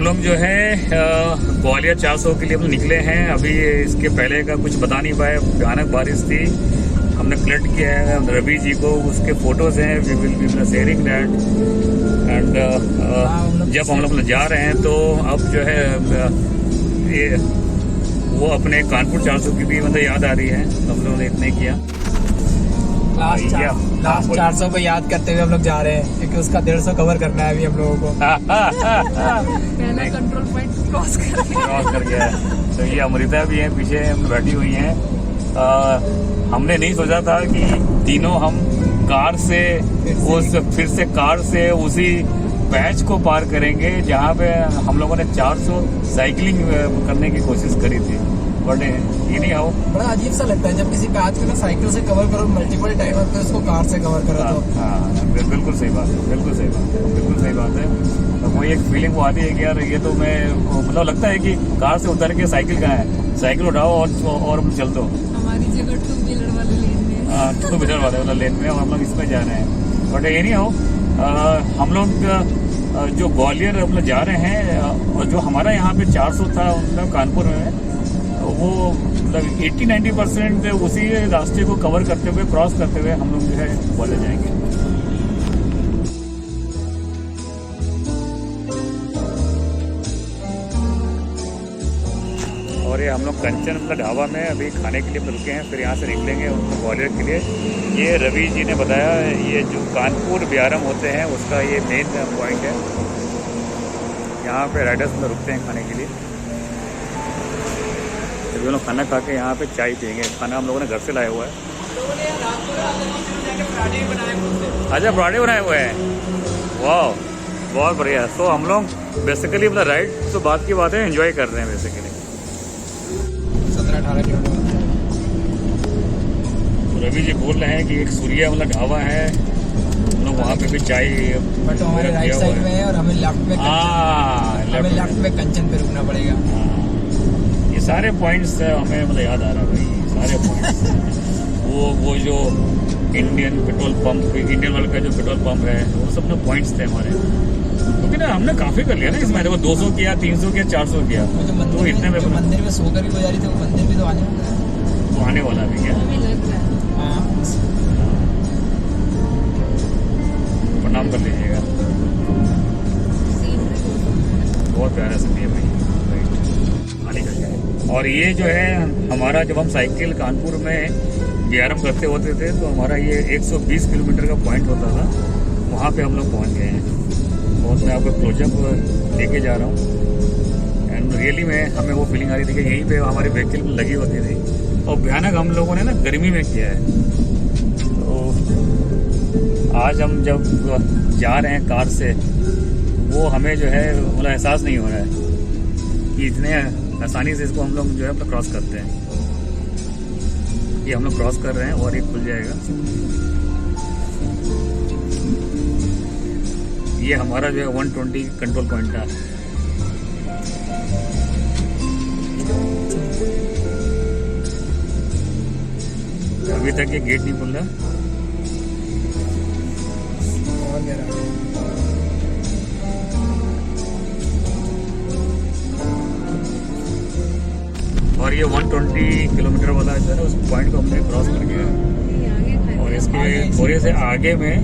हम लोग जो है ग्वालियर 400 के लिए हम निकले हैं। अभी इसके पहले का कुछ बता नहीं पाए, भयानक बारिश थी। हमने कलेक्ट किया है रवि जी को, उसके फोटोज हैं, we will be sharing that. And जब हम लोग जा रहे हैं तो अब जो है ये वो अपने कानपुर 400 की भी मतलब याद आ रही है। हम लोगों ने इतने किया लास्ट 400 को याद करते हुए हम लोग जा रहे हैं, क्योंकि उसका 150 कवर करना है अभी हम लोगों को। पहला कंट्रोल पॉइंट क्रॉस कर गया है। तो ये अमृता भी है पीछे बैठी हुई हैं। हमने नहीं सोचा था कि तीनों हम कार से फिर से कार से उसी पैच को पार करेंगे जहाँ पे हम लोगों ने 400 साइकिलिंग करने की कोशिश करी थी। बट ये नहीं हो, बड़ा अजीब सा लगता है जब किसी पैच को ना साइकिल से कवर करो मल्टीपल टाइम, और फिर उसको कार से कवर करो तो। हाँ बिल्कुल सही बात है, बिल्कुल सही बात है, बिल्कुल सही बात है। तो वही एक फीलिंग वो आती है कि यार ये तो मैं मतलब लगता है कि कार से उतर के साइकिल कहाँ है, साइकिल उठाओ और चल दो। हमारी जगह टू व्हीलर वाले लेन में, हाँ टू व्हीलर वाले लेन में हम लोग इसमें जा रहे हैं। बट ये नहीं हो, हम लोग जो ग्वालियर मतलब जा रहे हैं और जो हमारा यहाँ पे 400 था मतलब कानपुर में, वो मतलब 80-90% उसी रास्ते को कवर करते हुए क्रॉस करते हुए हम लोग जो है ग्वालियर जाएंगे। और ये हम लोग कंचन मतलब ढाबा में अभी खाने के लिए रुके हैं, फिर यहाँ से निकलेंगे ग्वालियर के लिए। ये रवि जी ने बताया ये जो कानपुर बिहारम होते हैं उसका ये मेन पॉइंट है। यहाँ पे राइडर्स में रुकते हैं खाने के लिए। तो लोग खाना खा के यहाँ पे चाय पियेंगे। खाना हम लोगों ने घर से लाया हुआ है। अच्छा पराठे बनाए हुए हैं, वाह बहुत बढ़िया। तो हम लोग बेसिकली मतलब राइड तो बात की बात है, एंजॉय कर रहे हैं बेसिकली। 17-18 किलोमीटर। रवि जी बोल रहे हैं कि एक सूर्या वाला ढाबा है, हम लोग वहाँ पे भी चाय बट हमारे राइट साइड में है और हमें लेफ्ट में कंचन पे रुकना पड़ेगा। ये सारे पॉइंट्स हमें मतलब याद आ रहा है भाई, सारे पॉइंट्स। वो जो इंडियन पेट्रोल पंप, इंडियन वाले का जो पेट्रोल पंप है, वो सब लोग पॉइंट्स थे हमारे। क्योंकि ना हमने काफी कर लिया ना इसमें, देखो 200 किया, 300 किया, 400 किया, तो इतने में मंदिर में सोकर भी गुजारी थी, वो मंदिर भी तो आने वाला भी क्या। प्रणाम कर लीजिएगा, बहुत प्यारा सा है भाई। और ये जो है हमारा, जब हम साइकिल कानपुर में बिहारम करते होते थे तो हमारा ये 120 किलोमीटर का पॉइंट होता था, वहाँ पे हम लोग पहुँच गए हैं। और मैं आपको क्लोजअप लेके जा रहा हूँ। एंड रियली में हमें वो फीलिंग आ रही थी कि यहीं पे हमारी व्हीकल लगी होती थी। और भयानक हम लोगों ने ना गर्मी में किया है। तो आज हम जब जा रहे हैं कार से, वो हमें जो है मतलब एहसास नहीं हो रहा है कि इतने आसानी से इसको हम लोग जो है अपना क्रॉस करते हैं। ये हम लोग क्रॉस कर रहे हैं और ये खुल जाएगा। ये हमारा जो है 120 कंट्रोल पॉइंट था। अभी तक ये गेट नहीं खुल रहा। और ये 120 किलोमीटर वाला जो है उस पॉइंट को हमने क्रॉस कर गया। और इसके थोड़े से आगे में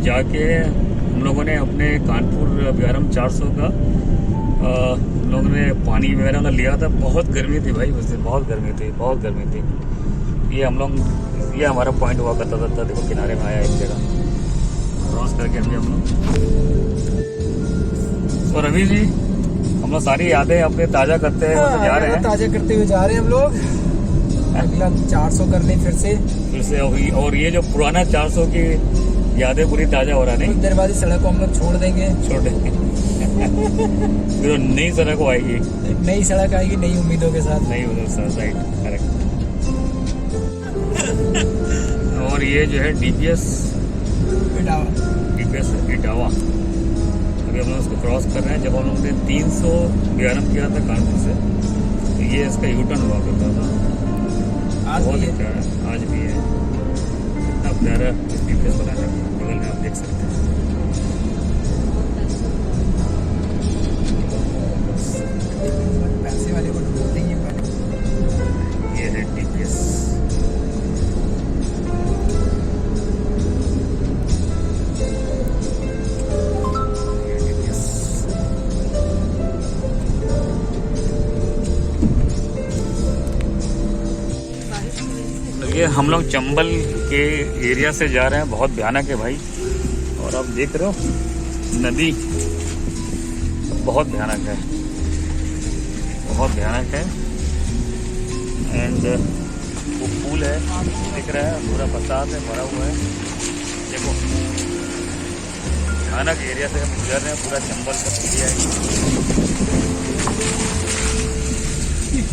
जाके हम लोगों ने अपने कानपुर बिहारम 400 का हम लोगों ने पानी वगैरह ना लिया था। बहुत गर्मी थी भाई उस दिन, बहुत गर्मी थी, बहुत गर्मी थी। ये हम लोग, ये हमारा पॉइंट हुआ करता था। देखो किनारे में आया एक जगह, क्रॉस करके अभी हम लोग। तो रवि जी, हम लोग सारी यादें अपने ताज़ा करते हैं जा रहे हैं, ताज़ा करते हुए जा रहे हैं हम लोग अगला 400 करने फिर से। और ये जो पुराना 400 की यादें पूरी ताज़ा हो रहा है। नहीं, दरवाजे सड़क को हम लोग छोड़ देंगे फिर नई सड़क आएगी, नई सड़क आएगी नई उम्मीदों के साथ, नई उम्मीदों के साथ, राइट, करेक्ट। और ये जो है DPS इटावा, अभी हम लोग उसको क्रॉस कर रहे हैं। जब हम लोग ने 300 बिहारम किया था कानपुर से, तो ये इसका यूटर्न हुआ करता था। आज बहुत प्यारा, आज भी है। कितना प्यारा DPS बनाया बगल में, आप देख सकते हैं। देखिए हम लोग चंबल के एरिया से जा रहे हैं, बहुत भयानक है भाई। और आप देख रहे हो नदी बहुत भयानक है, बहुत भयानक है। एंड वो पुल है दिख रहा है, पूरा बरसात है, भरा हुआ है। देखो भयानक एरिया से हम गुजर रहे हैं, पूरा चंबल का एरिया है।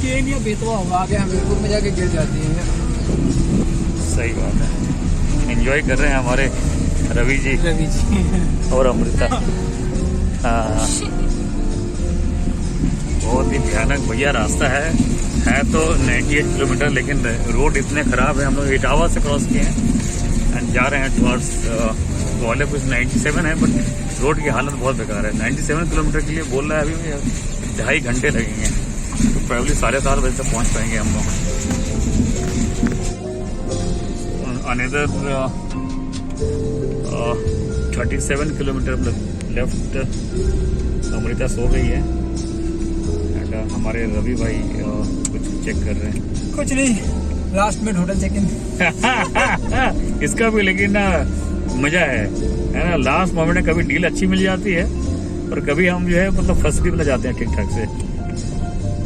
ट्रेन या बेतवा होगा, आगे हमीरपुर में जाके गिर जाती है। सही बात है, एंजॉय कर रहे हैं हमारे रवि जी और अमृता। हाँ बहुत ही भयानक भैया रास्ता है तो 98 किलोमीटर, लेकिन रोड इतने ख़राब है। हम लोग इटावा से क्रॉस किए हैं एंड जा रहे हैं टुवर्ड्स ग्वालियर। कुछ 97 है बट रोड की हालत बहुत बेकार है। 97 किलोमीटर के लिए बोल रहा है, अभी 2.5 घंटे लगेंगे, तो प्रॉब्ली 7:30 बजे तक पहुंच पाएंगे हम लोग। Another 37 kilometre left. अमृता सो गई है एंड हमारे रवि भाई कुछ चेक कर रहे हैं। कुछ नहीं, last minute hotel check in. इसका भी लेकिन मजा है ना, लास्ट मोमेंट में कभी डील अच्छी मिल जाती है और कभी हम जो है मतलब फंस भी मिल जाते हैं ठीक ठाक से।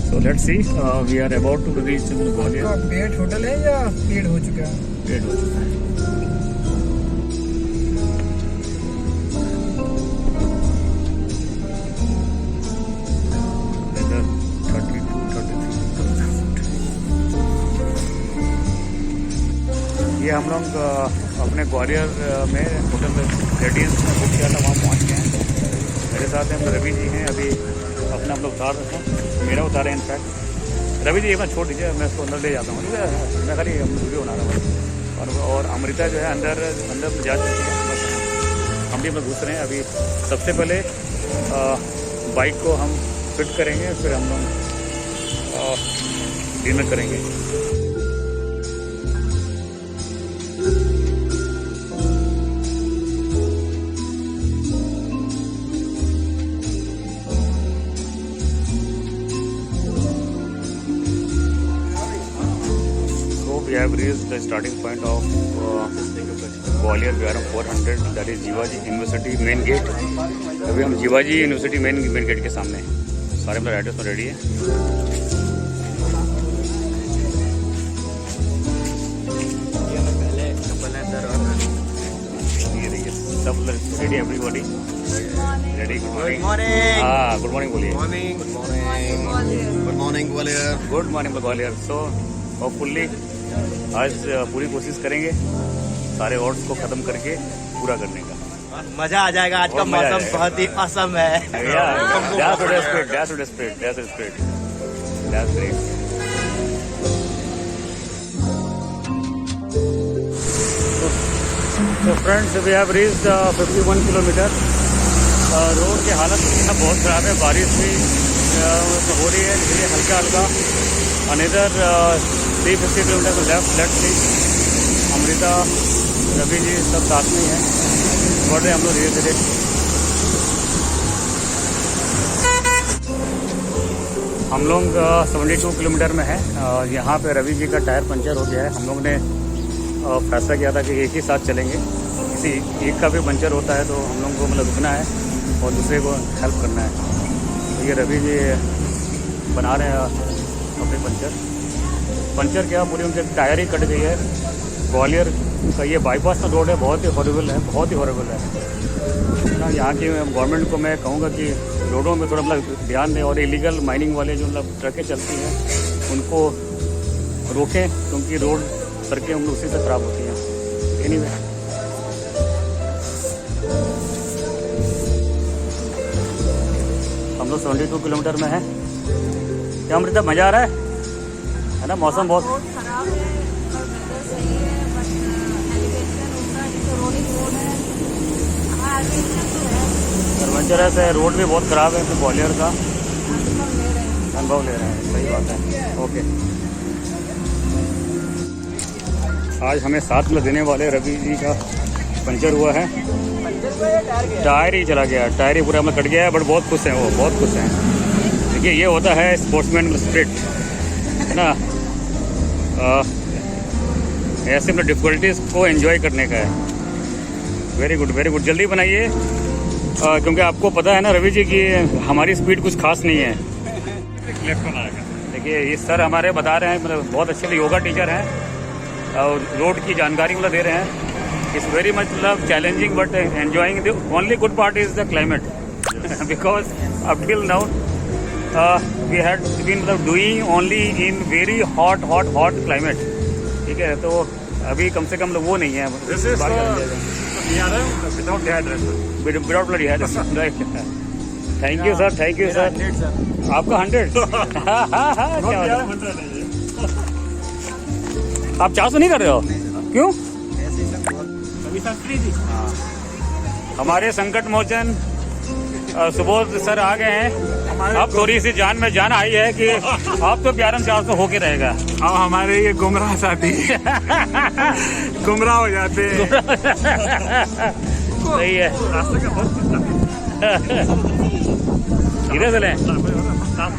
So let's see, we are about to reach Gwalior. Paid hotel है या पेड हो चुका है? पेड हो चुका है। ये हम लोग अपने ग्वालियर में होटल रेडियंस में बुक किया था, वहाँ पहुँच गए हैं। मेरे साथ हैं रवि जी हैं, अभी अपना हम लोग उतार रहे हैं, मेरा उतारे इनफैक्ट। रवि जी एक बार छोड़ दीजिए, मैं उसको अंदर ले जाता हूँ, मैं खाली वीडियो बना रहा हूँ। और अमृता जो है अंदर जा चुकी है, बस हम भी अपना घुस रहे हैं। अभी सबसे पहले बाइक को हम फिट करेंगे, फिर हम लोग डिनर करेंगे। We have reached the starting point of Gwalior VRM 400, that is Jiwaji university main gate. अभी हम जीवाजी यूनिवर्सिटी मेन गेट के सामने हैं। सारे मेरे एड्रेस में रेडी है। ये देखिए सब ready, everybody ready. Good morning. हाँ गुड मॉर्निंग बोलिए। Good morning Gwalior. So hopefully आज पूरी कोशिश करेंगे सारे ऑर्ड्स को खत्म करके पूरा करने का। मजा आ जाएगा। आज का मौसम बहुत ही असम है। तो friends we have reached 51 kilometre. Road की हालत बहुत ख़राब है, बारिश भी हो रही है धीरे हल्का हल्का। अनदर 350 किलोमीटर तो लेफ्ट से अमृता रवि जी सब साथ में हैं, बढ़ रहे हम लोग धीरे धीरे। हम लोग 72 किलोमीटर में है। यहाँ पे रवि जी का टायर पंचर हो गया है। हम लोग ने फैसला किया था कि एक ही साथ चलेंगे, किसी एक का भी पंचर होता है तो हम लोग को मतलब रुकना है और दूसरे को हेल्प करना है। तो ये रवि जी बना रहे हैं अपने पंचर क्या पूरी उनके टायर ही कट गई है। ग्वालियर का ये बाईपास का रोड है, बहुत ही हॉरिबल है, बहुत ही हॉरिबल है ना। यहाँ की गवर्नमेंट को मैं कहूँगा कि रोडों में थोड़ा मतलब ध्यान दें और इलीगल माइनिंग वाले जो मतलब ट्रकें चलती हैं उनको रोकें, क्योंकि रोड सड़कें हम लोग उसी से ख़राब होती हैं। एनीवे हम लोग 72 किलोमीटर में है। क्या अमृता मज़ा आ रहा है ना? मौसम बहुत खराब है और वेदर सही है, बट एलिवेशन उतना जो रोलिंग रोड है आगे एडवेंचरस है। रोड भी बहुत ख़राब है, तो ग्वालियर का अनुभव ले रहे हैं। अनुभव ले रहे हैं। सही बात है। ओके, आज हमें साथ में देने वाले रवि जी का पंचर हुआ है। टायर ही चला गया, टायर ही पूरा हमें कट गया है, बट बहुत खुश हैं वो, बहुत खुश हैं। देखिए ये होता है स्पोर्ट्समैन स्पिरिट, है ना। ऐसे में डिफ़िकल्टीज को एंजॉय करने का है। Very good, very good. जल्दी बनाइए क्योंकि आपको पता है ना रवि जी कि हमारी स्पीड कुछ खास नहीं है। देखिए ये सर हमारे बता रहे हैं, मतलब बहुत अच्छे योगा टीचर हैं और रोड की जानकारी मतलब दे रहे हैं। इट्स वेरी मच मतलब challenging but enjoying. The only good part is the climate because up till now we had been मतलब doing only in very hot climate. ठीक है, तो अभी कम से कम वो नहीं है। विदाउट ब्लडी है, right. Thank you sir, thank you sir. आपका 100? आप 400 नहीं कर रहे हो? क्यों? हमारे संकट मोचन सुबोध सर आ गए हैं। अब थोड़ी सी जान में जान आई है कि आप तो 400 होके रहेगा। अब हमारे ये गुमराह साथी गुमराह हो जाते हैं। सही है। धीरे से लें। हाँ,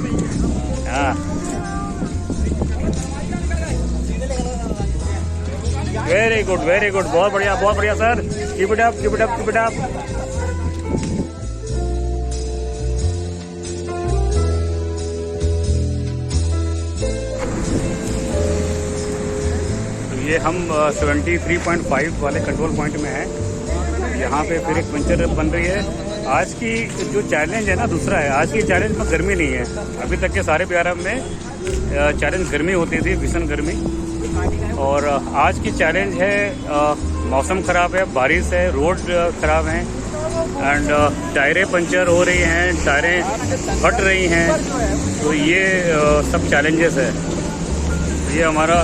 वेरी गुड, वेरी गुड। बहुत बढ़िया sir. Keep it up, keep it up, keep it up. ये हम 73.5 वाले कंट्रोल पॉइंट में हैं। यहाँ पे फिर एक पंचर बन रही है। आज की जो चैलेंज है ना दूसरा है, आज की चैलेंज में गर्मी नहीं है। अभी तक के सारे BRM में चैलेंज गर्मी होती थी, भीषण गर्मी। और आज की चैलेंज है मौसम ख़राब है, बारिश है, रोड ख़राब हैं एंड टायरें पंचर हो रही हैं, टायरें फट रही हैं। तो ये सब चैलेंजेस है। ये हमारा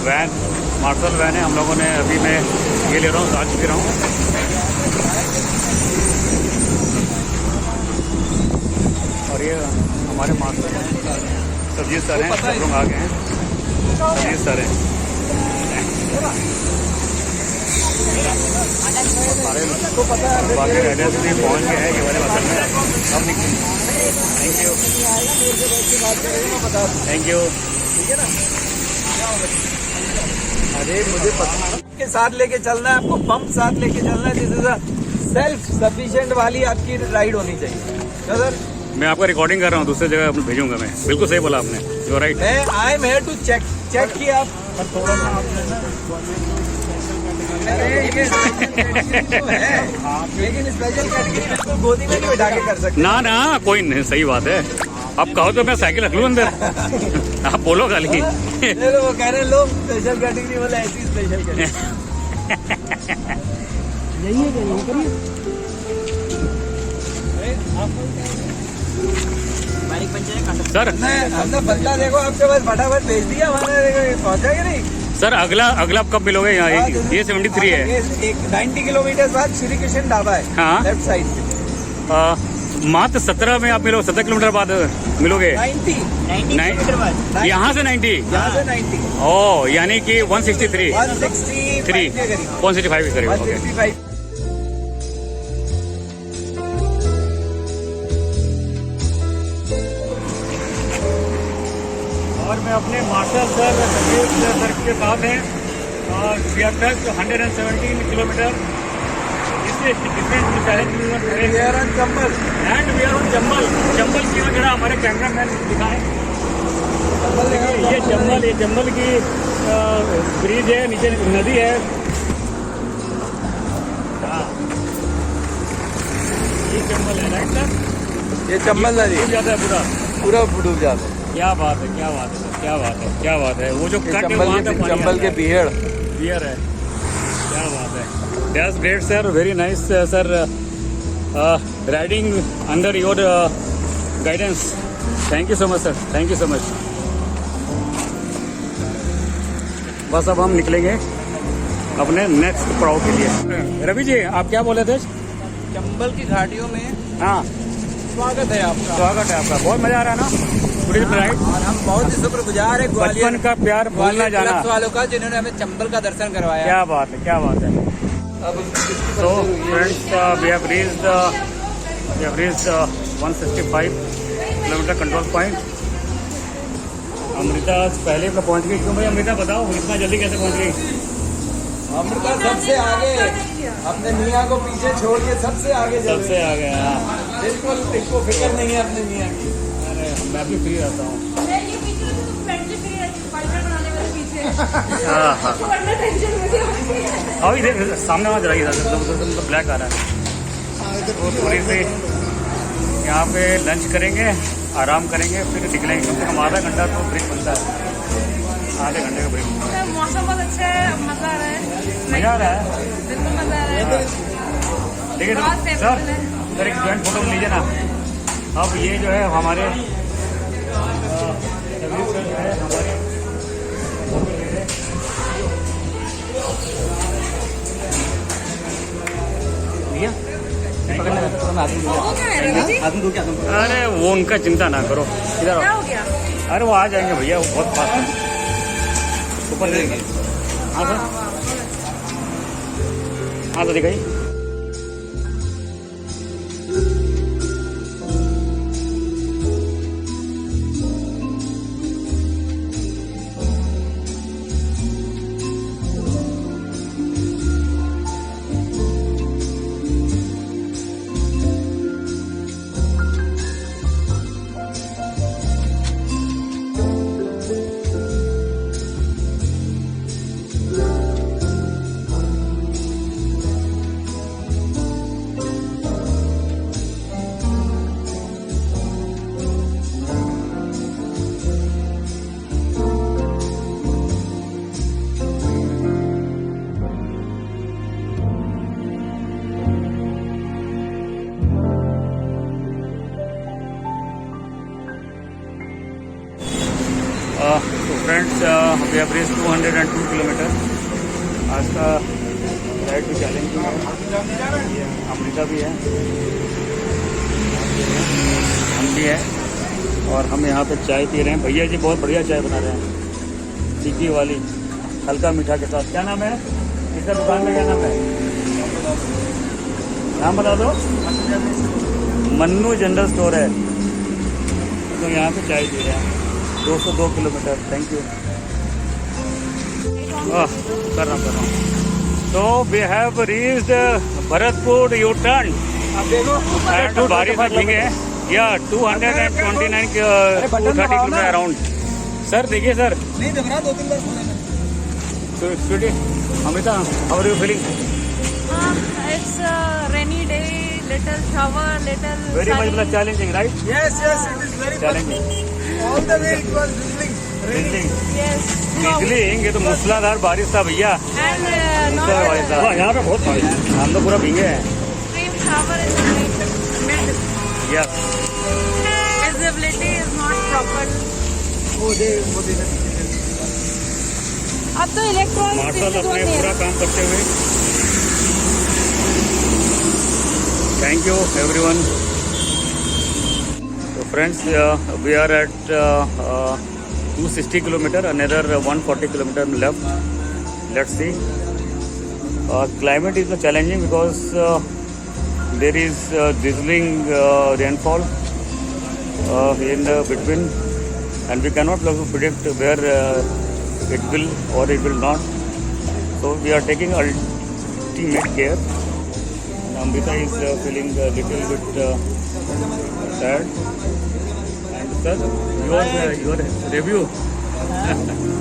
वैन, मार्शल वैन है। हम लोगों ने अभी मैं ये ले रहा हूँ, आज पी रहा हूँ। और ये हमारे मार्शल सब्जी सर हैं, सब लोग आ गए हैं। सब्जी सर हैं, बाकी राइडर्स भी पहुँच गए हैं। ये वाले मसल में अब निकलेंगे। Thank you, thank you. अरे मुझे पता के साथ लेके चलना है, आपको पंप साथ लेके चलना है। दिस इज सेल्फ सफिशिएंट वाली आपकी राइड होनी चाहिए। क्या सर? मैं आपका रिकॉर्डिंग कर रहा हूँ, दूसरे जगह अपने भेजूंगा मैं। बिल्कुल सही बोला आपने, यू आर राइट। मैं I am here to check किया आप। लेकिन स्पेशल कैटेगरी को गोदी में नहीं बैठा के कर सकते। ना कोई नहीं, सही बात है। आप कहो तो मैं साइकिल रख लूँ अंदर। आप बोलो खाली। चलो वो कह रहे हैं लोग स्पेशल कैटेगरी वाला, ऐसी स्पेशल कैटेगरी यही है। करिए सर, हमने बंदा देखो आपके पास फटाफट भेज दिया, हमारे पहुंचा कि नहीं? सर अगला कब मिलोगे यहाँ? ये 73 है। एक 90 किलोमीटर बाद श्री कृष्ण ढाबा है। हाँ, लेफ्ट साइड पे। मात्र 17 में आप मिलोगे, 17 किलोमीटर बाद मिलोगे। 90 किलोमीटर बाद यहाँ से 90। यहाँ से 90। ओह, यानी कि 163 165 के करीब। 165 के करीब। ओके। 165। और मैं अपने मार्शल सर सर के साथ हैं और वी आर टच 117 किलोमीटर। इससे different challenge Chambal and we are on Chambal की जगह हमारे कैमरामैन दिखाएं। ये चंबल की ब्रिज है, नीचे नदी है। हाँ, ये चंबल है, राइट सर? ये चंबल नदी डूब जाता है पूरा डूब जाता है। क्या बात है, क्या बात है, क्या बात है, क्या बात है। वो जो कट है वहाँ तक पानी चंबल के बियर है। क्या बात है। That's great sir, very nice sir. Riding under your guidance. Thank you so much sir, thank you so much. बस अब हम निकलेंगे अपने नेक्स्ट पड़ाव के लिए। रवि जी, आप क्या बोले थे? चंबल की घाटियों में हाँ, स्वागत है आपका। स्वागत है आपका। बहुत मजा आ रहा है ना टूरिस्ट राइड? और हम बहुत ही शुक्रगुजार है बचपन का प्यार भूलना जाना वालों का, जिन्होंने हमें चंबल का दर्शन करवाया। क्या बात है, क्या बात है। So friends, we have reached 165 kilometre control point. Amrita पहले तो पहुंच गई। क्यों भाई अमृता बताओ इतना जल्दी कैसे पहुंच गई? अमृता सबसे आगे, अपने मियाँ को पीछे छोड़ के सबसे आगे चल सबसे रही है। आगे। हाँ बिल्कुल इसको फिक्र नहीं है अपने मियाँ की। अरे मैं भी फ्री रहता हूँ। ये पीछे तो फ्रेंडशिप फ्री है, पाइलट बनाने वाले पीछे हाँ हाँ वरना टेंशन में होती है। और इधर सामने वहाँ जरा इधर तो ब्लैक आ रहा है। तो थोड़ी सी यहाँ पे लंच करेंगे, आराम करेंगे, फिर निकलेंगे। कम से कम आधा घंटा तो ब्रेक बनता है, आधे घंटे का ब्रेक बनता है। मौसम बहुत अच्छा है, मजा आ रहा है, मज़ा आ रहा है। बिल्कुल मजा आ रहा है। देखिए बहुत सर, favorable है। सर एक जॉइंट फोटो लीजिए ना। अब ये जो है हमारे सभी सर जो है हमारे भैया पकड़ने का तो मैं आदमी दूंगा। वो क्या है रवि जी? आदमी दो क्या तुम? अरे वो उनका चिंता ना करो, इधर क्या आओ। हो गया? अरे वो आ जाएंगे भैया, वो बहुत फास्ट है। ऊपर देंगे। हाँ सर, हाँ तो दिखाइए। तो friends we have reached 202 kilometre. आज का राइड भी चैलेंजिंग है। ये अमृता भी है, हम भी हैं, और हम यहाँ पे चाय पी रहे हैं। भैया जी बहुत बढ़िया चाय बना रहे हैं, तीखी वाली, हल्का मीठा के साथ। क्या नाम है इसका दुकान में? क्या नाम है? नाम बता दो। मन्नू जनरल स्टोर है। तो यहाँ पे चाय पी रहे हैं। 202 किलोमीटर। Thank you. कर रहा हूँ। तो we have reached Bharatpur U turn अब देखो एंड बारिश में भीगे हैं। या 229 230 किलोमीटर अराउंड। सर देखिए सर, नहीं दब रहा, 2-3 बार खोला मैंने। Sweetie Amita, how are you feeling? It's a rainy day, little shower, little very much sunny. Challenging, right? Yes, yes, it is very much. Challenging. All the way it was drizzling. Drizzling। Yes. Drizzling, ये तो मूसलाधार बारिश था भैया। And not यहाँ पे बहुत बारिश है। हम तो पूरा भीगे हैं। extreme shower in the mid. Yes. Visibility is not proper. अब तो इलेक्ट्रॉनिक मार्शल अपने पूरा काम करते हुए। Thank you everyone. तो friends we are at 260 kilometre, another 140 kilometre left. Let's see. Climate is challenging because there is drizzling rainfall in between, and we cannot predict where it will or it will not. So we are taking ultimate care. And Amrita is feeling a little bit sad. And sir, your review,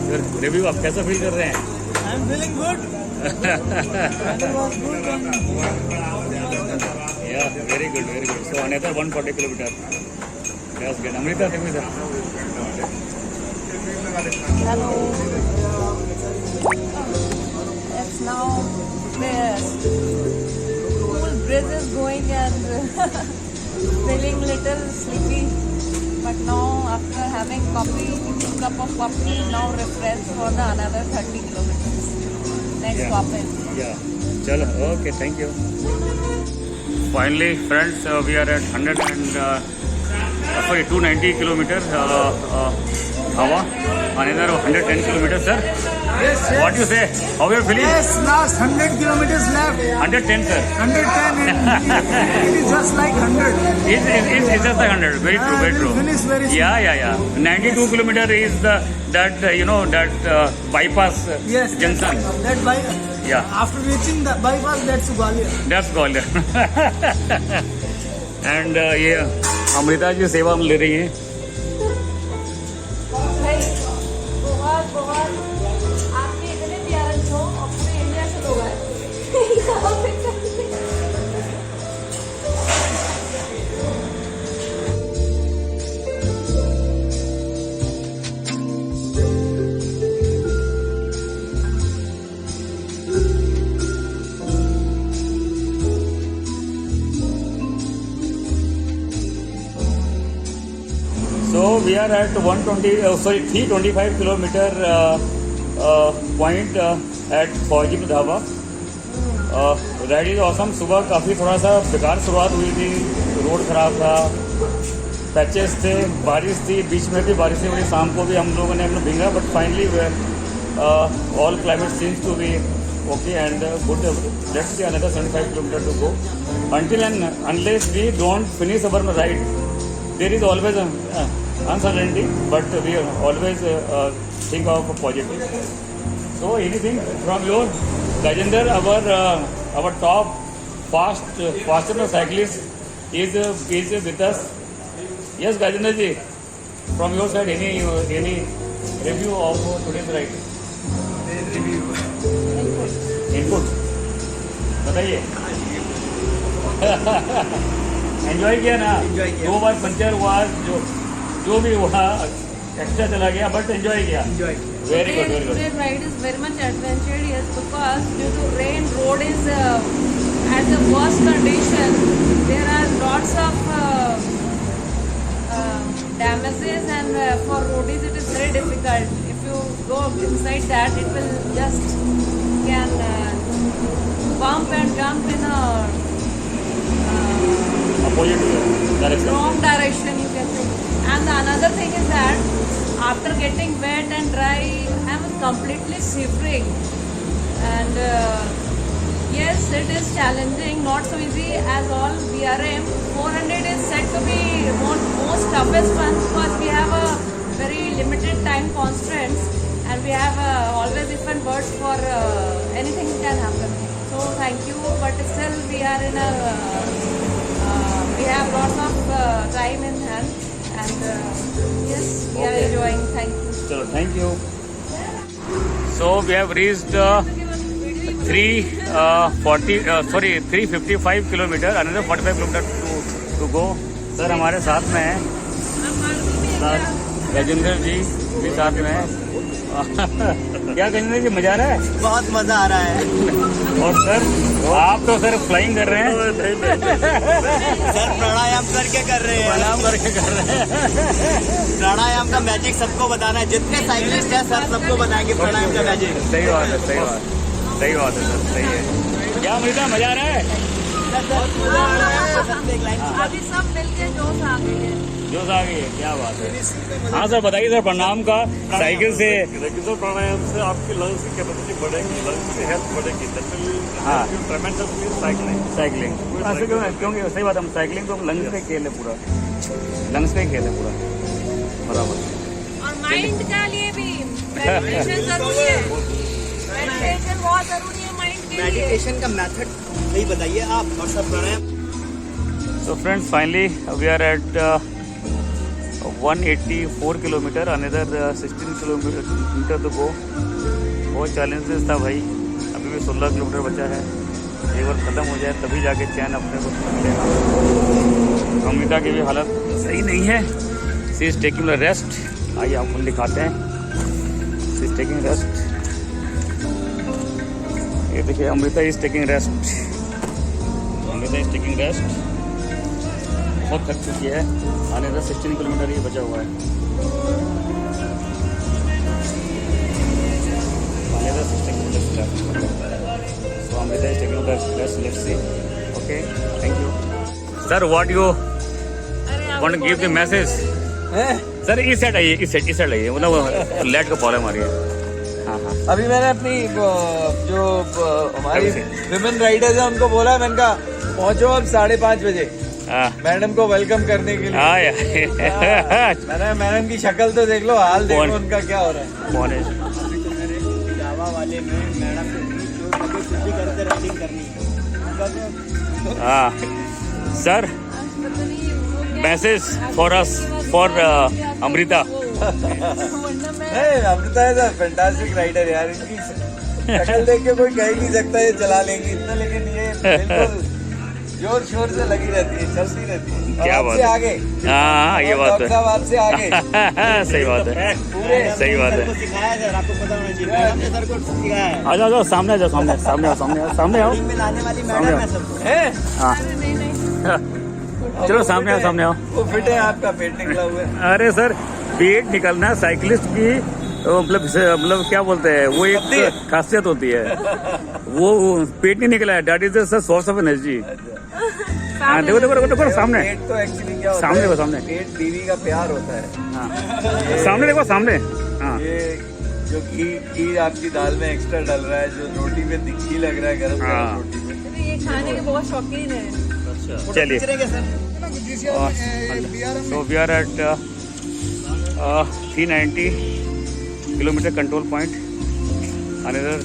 your review, आप कैसा feel कर रहे हैं? I am feeling good. Weather was good and Yeah, very good, very good. So another 140 kilometer. Yes, good. Amrita, tell me sir. Hello. It's now cool breeze is going and feeling little sleepy. But now after having cup of coffee, now refreshed for the another 30 kilometers. Next stoppage. Yeah. Chalo. Okay. Thank you. Finally, friends, we are at 290 kilometers. Hawa. Another 110 kilometers, sir. Yes, yes. What you say? How you feeling? Yes, last 100 kilometers left. 110, sir. 110 it is just like 100. It's just like 100. Very true, very we'll true. finish very soon. Yeah. 92 kilometer is that bypass Yes. junction. That by Yeah. after reaching the bypass, that's Gwalior. That's Gwalior. And ये अमृता जी सेवा हम ले रही हैं. भाई बहुत बहुत आपके इतने प्यारे शो और पूरे इंडिया से लोग आए यहाँ पे करने। So we are at 325 kilometer point at फौजी ढाबा. Ride is awesome. सुबह काफ़ी थोड़ा सा बेकार शुरुआत हुई थी. रोड खराब था, पैचेस थे, बारिश थी, बीच में भी बारिश हुई. शाम को भी हम लोगों ने भींगा, but finally all climate seems to be okay and good. Let's see another 75 kilometers to go. Until and unless we don't finish our ride, there is always uncertainty, but we always think of positive. So anything from your Gajendra, our top faster cyclist is with us. Yes, Gajendra ji, from your side, any review of today's ride? Input बताइए. Enjoy किया ना? Enjoy किया. 2 बार puncture हुआ, जो भी हुआ extra चला गया, बट एंजॉय किया. Very good, very good. Today's ride is very much adventurous because due to rain, road is at the worst condition. There are lots of damages, and for roadies it is very difficult. If you go inside that, it will just can bump and jump in a Opposite direction. wrong direction, you can say. And the another thing is that after getting wet and dry, I am completely shivering. And yes, it is challenging, not so easy as all VRM. 400 is said to be most toughest one because we have a very limited time constraints, and we have always different birds for anything can happen. So thank you, but still we are in a we have lots of time in hand, and yes, we are Okay. enjoying. Thank you. Chalo, thank you. So we have reached 355 kilometer. Another 45 kilometer to go. Sir हमारे साथ में हैं. गजेंद्र जी भी साथ में हैं. क्या गजेंद्र जी, मजा आ रहा है? बहुत मजा आ रहा है. और सर आप तो सर फ्लाइंग कर रहे हैं. सर प्राणायाम करके कर रहे हैं. प्रणाम करके कर रहे हैं. प्राणायाम का मैजिक सबको बताना है. जितने साइकिलिस्ट हैं सर सबको बताएंगे प्राणायाम का मैजिक. सही बात है, सही बात है सर, सही है. क्या अमृता, मजा आ रहा है? अभी सब मिलके जोश आ गए हैं. जोश आ गई है, क्या बात है. हाँ सर बताइए सर, प्रणाम का साइकिल से. रेगुलर प्राणायाम से आपकी लंग्स की कैपेसिटी बढ़ेगी, लंग्स की हेल्थ बढ़ेगी. हाँ. ट्रेमेंडसली साइकिलिंग ऐसे क्यों है? क्योंकि सही बात है, हम साइकिलिंग तो हम लंग्स का ही खेल है पूरा. लंग्स का ही खेल है पूरा. बराबर. और माइंड का लिए भी मेडिटेशन जरूरी है. मेडिटेशन बहुत जरूरी है माइंड के लिए. मेडिटेशन का मेथड नहीं बताइए आप. और sir pranayama. So friends, finally we are at 184 kilometer. Another 16 kilometer to go. बहुत चैलेंजेस था भाई. अभी भी 16 किलोमीटर बचा है. एक बार ख़त्म हो जाए तभी जाके चैन अपने को मिलेगा. अमृता की भी हालत सही नहीं है. She is taking rest. आइए आपको दिखाते हैं. She is taking rest. ये देखिए, Amrita is taking rest. Amrita is taking rest. बहुत थक चुकी है. आने का 16 किलोमीटर ही बचा हुआ है. आने का 16 kilometre. So Amrita is taking rest. Let's see. Okay, thank you sir. What you want to give the message? Sir इस साइड आइए, इस साइड आइए, मतलब लाइट का प्रॉब्लम आ रही है। हाँ हाँ अभी मैंने अपनी जो हमारी विमेन राइडर्स है उनको बोला है, मैंने कहा पहुंचो अब 5:30 बजे हाँ मैडम को वेलकम करने के लिए। हाँ यार मैंने मैडम की शक्ल तो देख लो, हाल देखो कौन? उनका क्या हो रहा है। कौन है? जावा वाले में मैडम को कुछ भी करते राइडिंग करनी है। हाँ sir, message for us, for Amrita. नहीं, अमृता है सर फैंटास्टिक राइडर यार, इनकी शक्ल देख के कोई कह ही नहीं सकता ये चला लेंगी इतना, लेकिन ये बिल्कुल जोर शोर से लगी रहती है, चलती रहती है। और क्या बात आपसे है। आगे। हाँ ये और बात डॉक्टर साहब आपसे आगे। है। सही बात है, पूरे सही बात सर है। को सिखाया सर, आपको पता होना चाहिए, मैडम ने सर को सिखाया है। आ जाओ, सामने आ जाओ, सामने सामने आओ, सामने आओ, सामने आओ। राइडिंग में लाने वाली सामने मैडम आओ। है सबको। हैं? हाँ नहीं नहीं चलो सामने आओ, सामने आओ। वो फिट है, आपका पेट निकला हुआ है। अरे सर, पेट निकलना साइकिलिस्ट की मतलब क्या बोलते हैं, वो एक खासियत होती है। वो पेट नहीं निकला है, that is the source of energy. हाँ देखो देखो देखो देखो सामने, पेट तो एक्चुअली क्या होता सामने है? देखो, सामने। पेट बीवी का प्यार होता है। हाँ सामने देखो, सामने। हाँ ये जो घी आपकी दाल में एक्स्ट्रा डल रहा है, जो रोटी में घी लग रहा है गरम हाँ। गरम रोटी में। नहीं, ये खाने के बहुत शौकीन है। चलिए। करेंगे sir. So we are at 390 kilometer control point. Another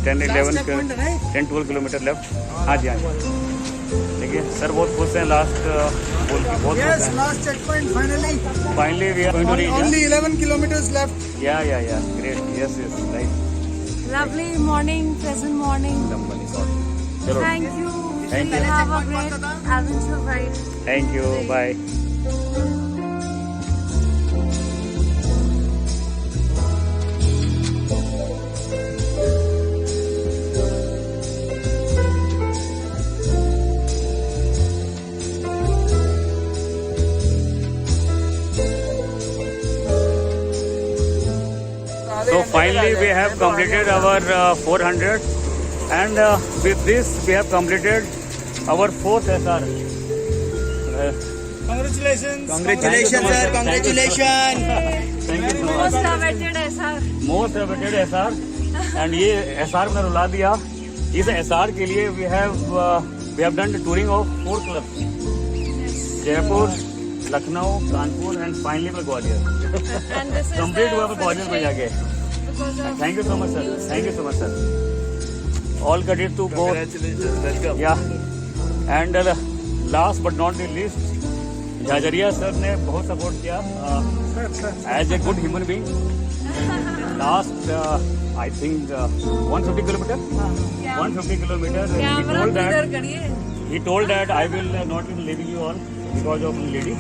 10-12 kilometer left. हाँ जी हाँ जी। देखिए सर बहुत खुश हैं, लास्ट बहुत खुश Yes, हैं। last checkpoint finally. Finally we are going to reach. Only 11 kilometers left. Yeah, great. Yes, right. Lovely morning, pleasant morning. चलो, Thank you. Thank you. Have a great adventure ride. thank you, bye. So finally we have completed our 400, and with this we have completed our 4th SR. Congratulations. Congratulations sir, congratulations. Thank you so much. Most awaited SR. Most awaited SR, and ये SR ने रुला दिया। इस SR के लिए we have done the touring of 4 clubs: Jaipur, Lucknow, Kanpur, and finally Gwalior. And this is Complete हुआ the Gwalior में जाके। because of Thank you so much, sir. Thank you so much, sir. All credit to both. Congratulations, welcome. Yeah, and last but not the least, Jhajharia sir ने बहुत support किया as a good human being. Last I think 150 kilometre, 150 kilometre camera इधर करिए। he told that I will not be leaving you all because of lady.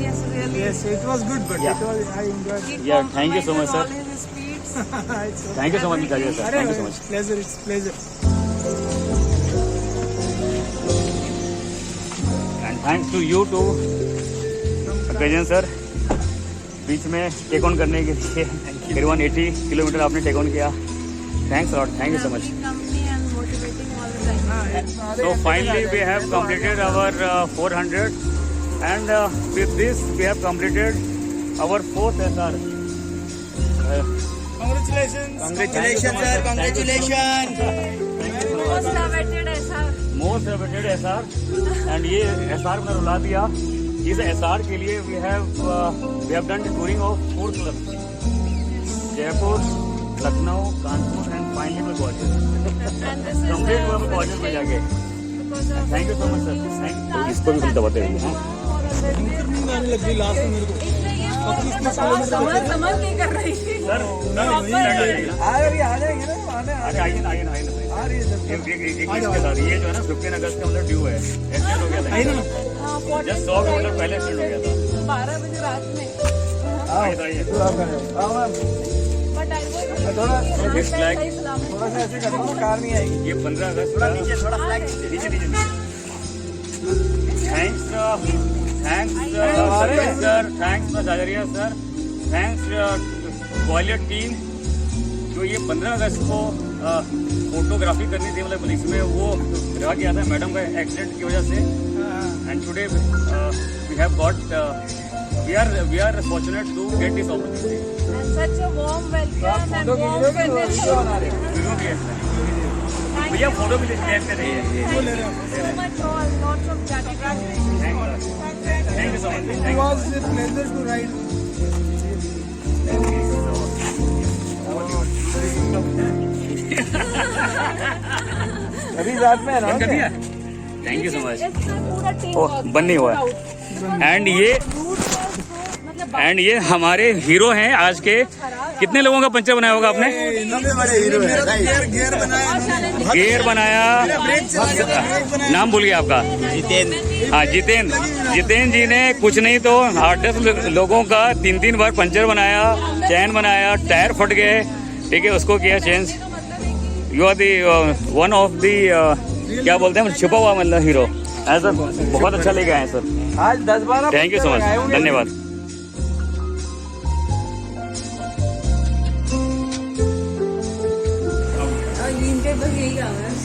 Yes, really. Yes, it was good, but Yeah. it was, I enjoyed it. He Yeah, thank you so much, sir. compromised all his speeds. It's okay. Thank you so much, Jhajharia sir. Thank you so much. Pleasure, it's pleasure. And thanks to you too, Gajan sir. बीच में take on करने के लिए करीबन 80 kilometre आपने take on किया। Thanks lot, thank you so much. Lovely company and motivating all the time. So finally we have completed our 400, and with this we have completed our 4th SR. Congratulations. Congratulations sir, congratulations. Most awaited SR. Most awaited SR, and ये SR ने रुला दिया। इस SR के लिए we have done the touring of 4 clubs: Jaipur, Lucknow, Kanpur, and finally Gwalior. And this is complete हुआ the Gwalior में जाके। because of thank you so much sir. Thank you. इसको भी कुछ दबाते हैं। समझ नहीं कर रही थी। सर आ जाएंगे ना, अरे आइए ना, आइए ना, आइए ना। एक इसके साथ ये जो है ना 15 अगस्त का मतलब ड्यू है, एक्सीडेंट हो गया था। जस्ट 100 किलोमीटर पहले एक्सीडेंट हो गया था। 12 बजे रात में। आइए, आइए। But I was थोड़ा It's like- सही सलामत। थोड़ा सा ऐसे कर दो, कार नहीं आएगी। ये 15 अगस्त का नीचे थोड़ा फ्लैग नीचे thanks sir, thanks Jhajharia sir, thanks Gwalior team जो ये 15 अगस्त को फोटोग्राफी करनी थी, मतलब इसमें वो रह गया था मैडम का एक्सीडेंट की वजह से। And today we have got we are fortunate to get this opportunity. And such a warm welcome and warm finish. भैया फोटो भी लेते रहिए. Thank you so much all. Lots of gratitude. Thank you so much. It was a pleasure to ride. अभी रात में है ना कर दिया. Thank you so much. इसका पूरा team ओह, work बन नहीं हुआ. out. एंड ये हमारे हीरो हैं आज के. कितने लोगों का पंचर बनाया होगा आपने? गियर बनाया. नाम भूल गया आपका? हाँ, जितेंद्र जी ने कुछ नहीं तो 8-10 लोगों का 3 बार पंचर बनाया, चैन बनाया, टायर फट गए, ठीक है, उसको किया change. You are the one of the क्या बोलते हैं, छुपा हुआ मतलब हीरो है सर. बहुत अच्छा लेके आए सर. आज 10-12 थैंक यू सो मच, धन्यवाद.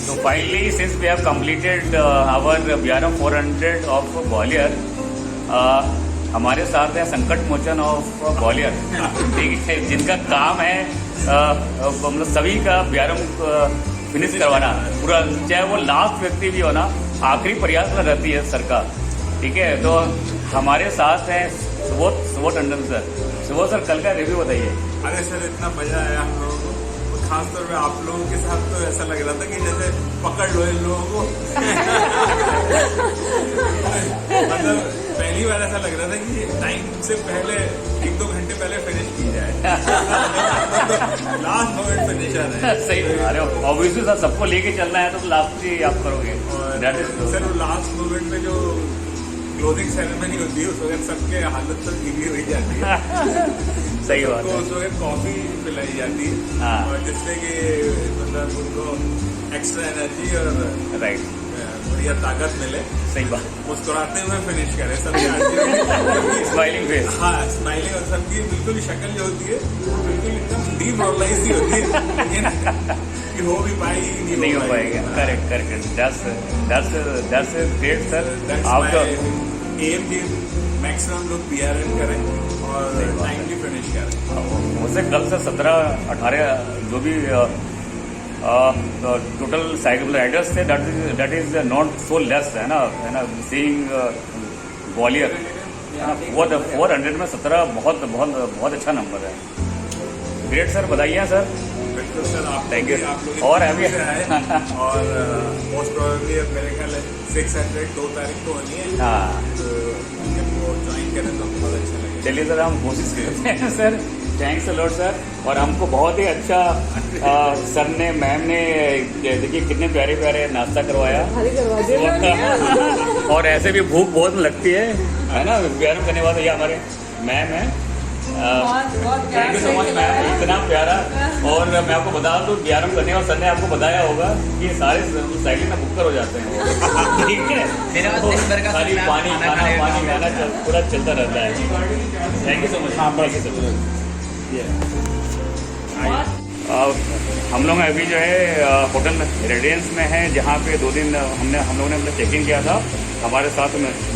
So finally, since we have completed our VRM 400 of Gwalior, हमारे साथ है संकट मोचन ऑफ ग्वालियर, ठीक है, जिनका काम है मतलब सभी का VRM फिनिश करवाना पूरा, चाहे वो लास्ट व्यक्ति भी हो ना, आखिरी प्रयास में रहती है सरकार, ठीक है. तो हमारे साथ हैं सुबोध टंडन सर. सुबोध सर, कल का रिव्यू बताइए. अरे सर, इतना मजा आया हम लोगों को, खासतौर पे आप लोगों के साथ. तो ऐसा लग रहा था कि जैसे पकड़ लो इन लोगों को. मतलब पहली बार ऐसा लग रहा था कि टाइम से पहले 1-2 घंटे पहले फिनिश की जाए. लास्ट मोमेंट फिनिशर है. सही. अरे ऑब्वियसली सर, सबको लेके चलना है तो लास्ट ही आप करोगे. सर, वो लास्ट मोमेंट में जो क्लोजिंग सेरेमनी होती है उस वक्त सबके हालत तक गिरी हुई जाती है. सही बात तो है. उस वक्त कॉफी पिलाई जाती है. हाँ. और जिससे कि मतलब उनको एक्स्ट्रा एनर्जी और राइट, बढ़िया ताकत मिले. सही बात. मुस्कुराते हुए फिनिश करें सबकी. Smiling face. हाँ, स्माइलिंग. और सबकी बिल्कुल शक्ल जो होती है बिल्कुल एकदम डीमोरलाइज सी होती है, लेकिन कि हो भी पाएगी नहीं हो पाएगा. करेक्ट. That's great sir. आप तो एम जी मैक्सिमम लोग PRN करें और टाइमली फिनिश करें. मुझसे कल से 17-18 जो भी टोटल साइकिल राइडर्स थे, that is not so less, है ना सीइंग ग्वालियर 400 में 17 बहुत अच्छा नंबर है. ग्रेट सर, बताइए सर. बिल्कुल सर, आप Thank you. आप लोग और अभी से आए और मोस्ट प्रोबेबली मेरे ख्याल है 600 2 तारीख को होनी है. हाँ, तो जब वो ज्वाइन करें तो बहुत अच्छा लगेगा. चलिए सर, हम कोशिश करते हैं sir. Thanks a lot sir. और हमको बहुत ही अच्छा सर ने, मैम ने, देखिए कितने प्यारे प्यारे नाश्ता करवाया. और ऐसे भी भूख बहुत लगती है ना, व्यायाम करने वाले. ये हमारे मैम है. Thank you so much ma'am, इतना प्यारा. और मैं आपको बता दूं, व्यायाम करने वाले सर ने आपको बताया होगा कि ये सारे साइकिल में बुक हो जाते हैं, ठीक है. खाली पानी खाना पूरा चलता रहता है. Thank you so much. हाँ, बड़ा हम लोग अभी जो है होटल रेडियंस में हैं, जहाँ पे 2 दिन हम लोगों ने अपना चेक इन किया था. हमारे साथ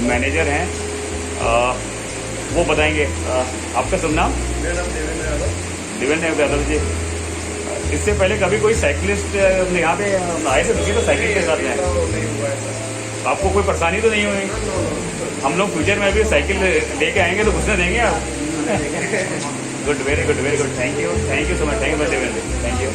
मैनेजर हैं, वो बताएंगे. आपका शुभ नाम? देवेंद्र यादव जी. इससे पहले कभी कोई साइकिलिस्ट यहाँ पे आए थे तो साइकिल के साथ हैं? आपको कोई परेशानी तो नहीं हुई? हम लोग फ्यूचर में भी साइकिल लेके आएंगे तो घुसने देंगे आप? Good, very good. Thank you so much. Thank you Devendra. Thank you.